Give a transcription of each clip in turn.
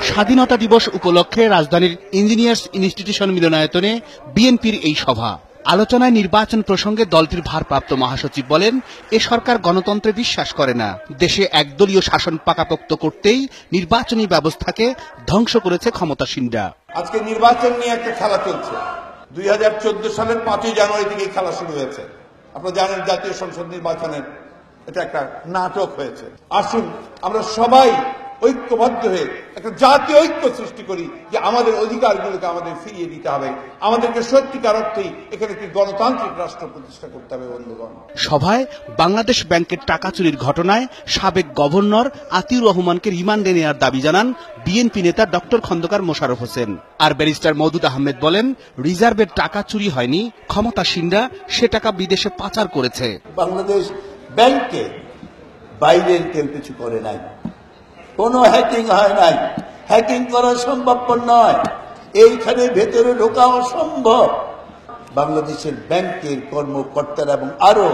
স্বাধীনতা দিবস উপলক্ষে রাজধানীর ইঞ্জিনিয়ার্স ইনস্টিটিউশন মিলনায়তনে বিএনপির এই সভা। আলোচনায় নির্বাচন প্রসঙ্গে দলটির ভারপ্রাপ্ত মহাসচিব বলেন, এ সরকার গণতন্ত্রে বিশ্বাস করে না। দেশে একদলীয় শাসন পাকাপোক্ত করতেই নির্বাচনী ব্যবস্থাকে ধ্বংস করেছে ক্ষমতাসীনরা। আজকে নির্বাচন নিয়ে একটা খেলা চলছে। 2014 সালের 5ই জানুয়ারি থেকে খেলা শুরু হয়েছে। আপনারা জানেন জাতীয় সংসদ নির্বাচনের এটা একটা নাটক হয়েছে। আসুন আমরা সবাই ঐক্যবদ্ধ হয়ে একটা জাতীয় ঐক্য সৃষ্টি করি যে আমাদের অধিকারগুলোকে আমাদের ফিরিয়ে দিতে হবে। আমাদেরকে সত্যিকার অর্থেই এখানে একটি গণতান্ত্রিক রাষ্ট্র প্রতিষ্ঠা করতে হবে। বন্ধুগণ, সভায় বাংলাদেশ ব্যাংকের টাকা চুরির ঘটনায় সাবেক গভর্নর আতিউর রহমানকে রিমান্ডে নেওয়ার দাবি জানান বিএনপি নেতা ডক্টর খন্দকার মোশাররফ হোসেন। আর ব্যারিস্টার মওদুদ আহমেদ বলেন, রিজার্ভের টাকা চুরি হয়নি, ক্ষমতাসীনরা সে টাকা বিদেশে পাচার করেছে। বাংলাদেশ ব্যাংকে বাইরের কেউ কিছু করে নাই, কোনো হ্যাকিং হয় নাই, হ্যাকিং করা সম্ভবপর নয়, এইখানে ভেতরে ঢোকা অসম্ভব। বাংলাদেশের ব্যাংকের কর্মকর্তারা এবং আরো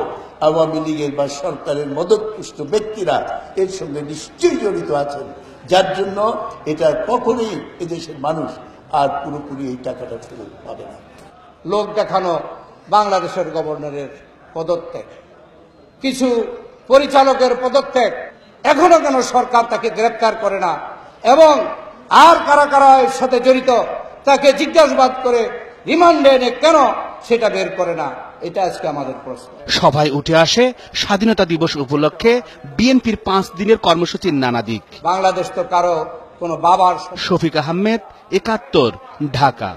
আওয়ামী লীগের বা সরকারের মদতপুষ্ট ব্যক্তিরা এর সঙ্গে নিশ্চয়ই জড়িত আছেন, যার জন্য এটা কখনোই এদেশের মানুষ আর পুরোপুরি এই টাকাটা ফেরত পাবে না। লোক দেখানো বাংলাদেশের গভর্নরের পদত্যাগ, কিছু পরিচালকের পদত্যাগ, এখনো কেন সরকার তাকে গ্রেপ্তার করে না এবং আর কারা কারা এর সাথে জড়িত তাকে জিজ্ঞাসাবাদ করে রিমান্ডে এনে কেন সেটা বের করে না, এটা আজকে আমাদের প্রশ্ন। সভায় উঠে আসে স্বাধীনতা দিবস উপলক্ষে বিএনপির 5 দিনের কর্মসূচির নানা দিক। বাংলাদেশ তো কারো কোনো বাবার। শফিক আহমেদ, 71, ঢাকা।